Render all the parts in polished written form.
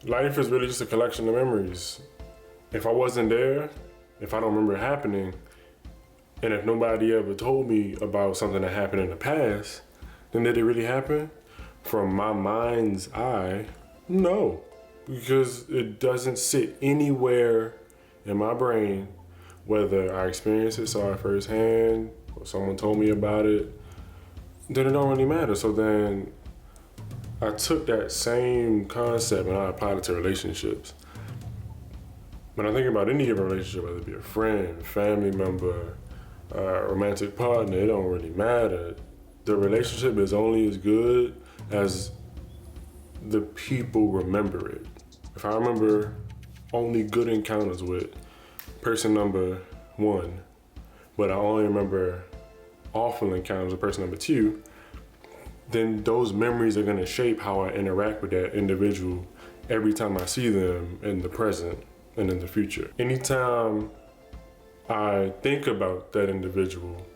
Life is really just a collection of memories. If I wasn't there, if I don't remember it happening, and if nobody ever told me about something that happened in the past, then did it really happen? From my mind's eye, no. Because it doesn't sit anywhere in my brain, whether I experienced it, saw it firsthand, or someone told me about it, then it don't really matter. So then I took that same concept and I applied it to relationships. When I think about any given relationship, whether it be a friend, family member, romantic partner, it don't really matter. The relationship is only as good as the people remember it. If I remember only good encounters with person number one, but I only remember awful encounters with person number two, then those memories are gonna shape how I interact with that individual every time I see them in the present and in the future. Anytime I think about that individual,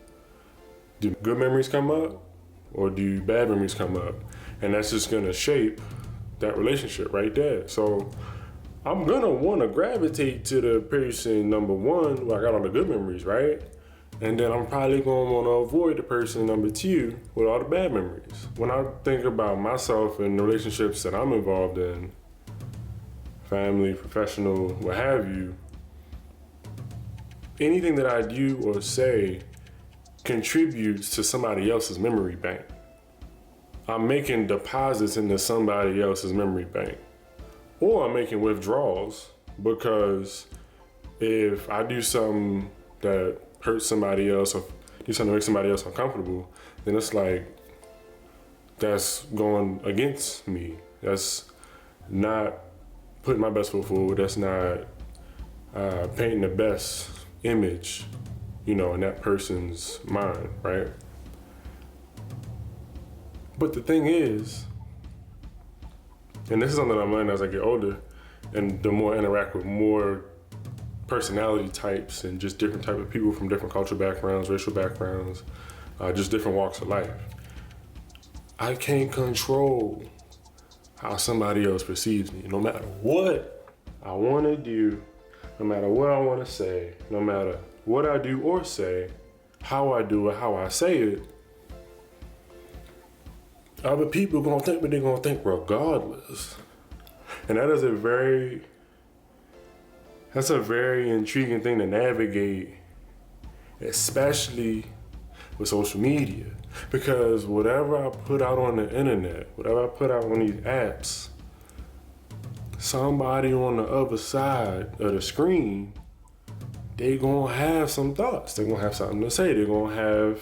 do good memories come up or do bad memories come up? And that's just gonna shape that relationship right there. So I'm gonna wanna gravitate to the person number one where I got all the good memories, right? And then I'm probably gonna wanna avoid the person number two with all the bad memories. When I think about myself and the relationships that I'm involved in, family, professional, what have you, anything that I do or say contributes to somebody else's memory bank. I'm making deposits into somebody else's memory bank. Or I'm making withdrawals, because if I do something that hurts somebody else or do something that makes somebody else uncomfortable, then it's like, that's going against me. That's not putting my best foot forward. That's not painting the best image, in that person's mind, right? But the thing is, and this is something I'm learning as I get older, and the more I interact with more personality types and just different type of people from different cultural backgrounds, racial backgrounds, just different walks of life. I can't control how somebody else perceives me. No matter what I want to do, no matter what I want to say, no matter what I do or say, how I do it, how I say it, other people gonna think what they're gonna think regardless. And that's a very intriguing thing to navigate, especially with social media. Because whatever I put out on the internet, whatever I put out on these apps, somebody on the other side of the screen, they gonna have some thoughts. They're gonna have something to say. They're gonna have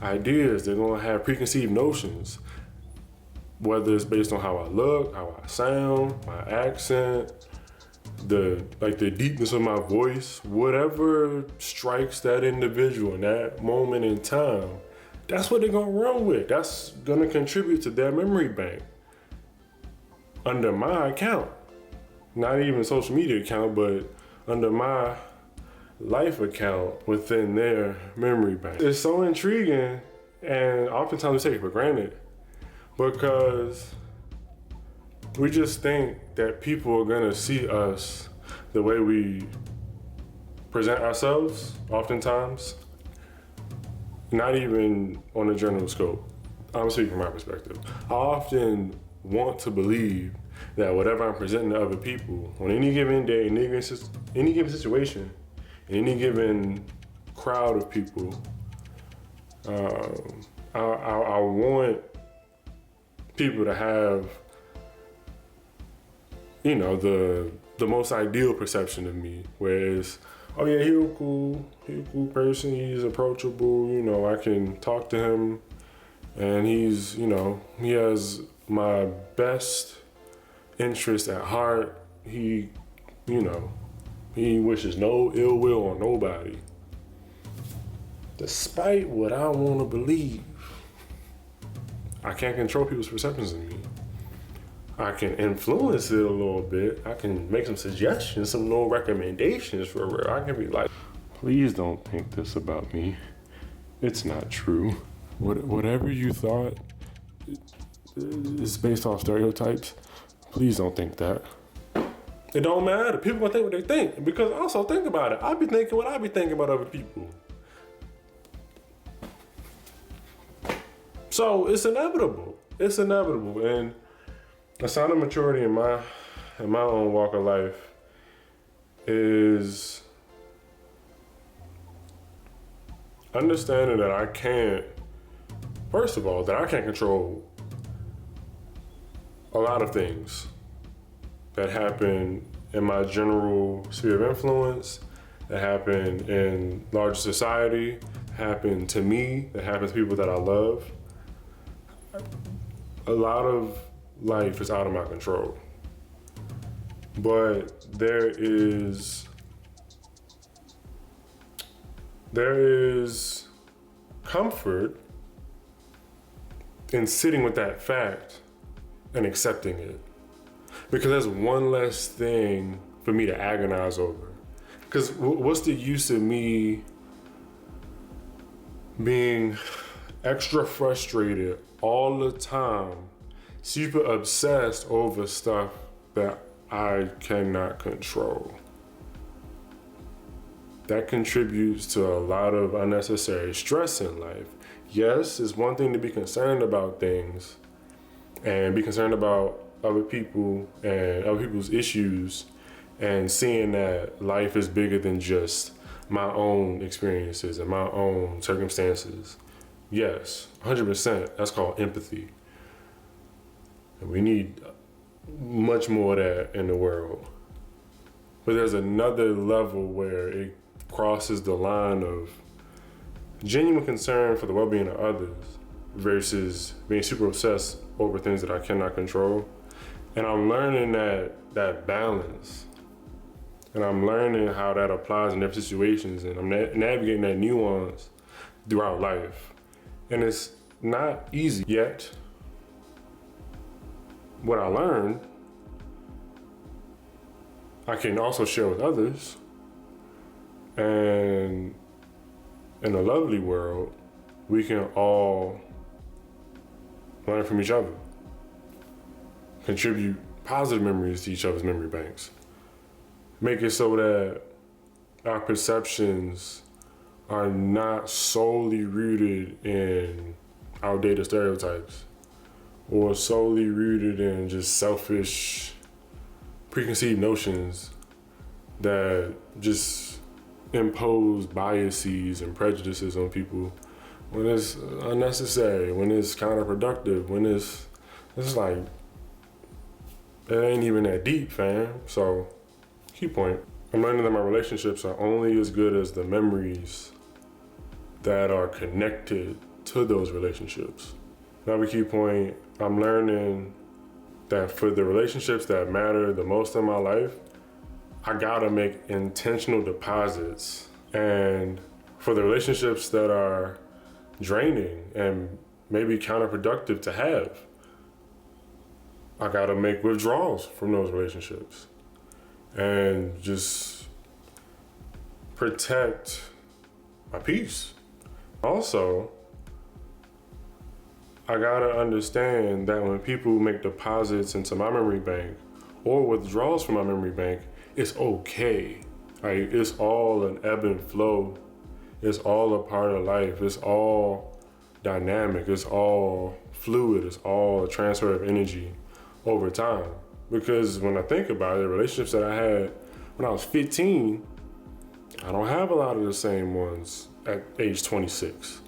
ideas. They're gonna have preconceived notions. Whether it's based on how I look, how I sound, my accent, the deepness of my voice, whatever strikes that individual in that moment in time, that's what they're gonna run with. That's gonna contribute to their memory bank under my account. Not even social media account, but under my life account within their memory bank. It's so intriguing, and oftentimes we take it for granted, because we just think that people are gonna see us the way we present ourselves, oftentimes, not even on a general scope. I'm speaking from my perspective. I often want to believe that whatever I'm presenting to other people on any given day, any given situation, in any given crowd of people, I want people to have, the most ideal perception of me, whereas, oh yeah, he's a cool person, he's approachable, I can talk to him, and he's, he has my best interest at heart. He wishes no ill will on nobody. Despite what I want to believe, I can't control people's perceptions of me. I can influence it a little bit. I can make some suggestions, some little recommendations for where I can be like, please don't think this about me. It's not true. Whatever you thought is based off stereotypes. Please don't think that. It don't matter. People gonna think what they think. Because also think about it. I be thinking what I be thinking about other people. So it's inevitable. It's inevitable. And a sign of maturity in my own walk of life is understanding that I can't control a lot of things that happen in my general sphere of influence, that happen in larger society, happen to me, that happen to people that I love. A lot of life is out of my control. But there is comfort in sitting with that fact and accepting it. Because that's one less thing for me to agonize over. Because what's the use of me being extra frustrated all the time, super obsessed over stuff that I cannot control? That contributes to a lot of unnecessary stress in life. Yes, it's one thing to be concerned about things and be concerned about other people and other people's issues and seeing that life is bigger than just my own experiences and my own circumstances. Yes, 100%. That's called empathy. And we need much more of that in the world. But there's another level where it crosses the line of genuine concern for the well-being of others versus being super obsessed over things that I cannot control. And I'm learning that balance. And I'm learning how that applies in different situations. And I'm navigating that nuance throughout life. And it's not easy yet. What I learned, I can also share with others. And in a lovely world, we can all learn from each other. Contribute positive memories to each other's memory banks. Make it so that our perceptions are not solely rooted in outdated stereotypes or solely rooted in just selfish preconceived notions that just impose biases and prejudices on people when it's unnecessary, when it's counterproductive, when it's like, it ain't even that deep, fam. So, key point. I'm learning that my relationships are only as good as the memories that are connected to those relationships. Another key point, I'm learning that for the relationships that matter the most in my life, I gotta make intentional deposits. And for the relationships that are draining and maybe counterproductive to have, I gotta make withdrawals from those relationships and just protect my peace. Also, I gotta understand that when people make deposits into my memory bank or withdrawals from my memory bank, it's okay. Right? It's all an ebb and flow. It's all a part of life. It's all dynamic. It's all fluid. It's all a transfer of energy over time. Because when I think about it, the relationships that I had when I was 15, I don't have a lot of the same ones at age 26.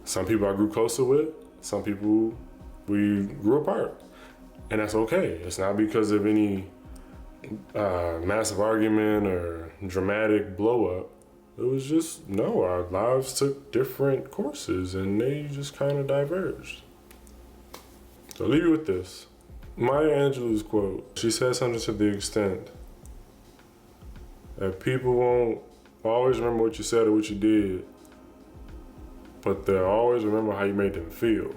Some people I grew closer with, some people we grew apart. And that's okay. It's not because of any massive argument or dramatic blow up. It was just, no, our lives took different courses and they just kind of diverged. So I'll leave you with this. Maya Angelou's quote, she said something to the extent that people won't always remember what you said or what you did, but they'll always remember how you made them feel.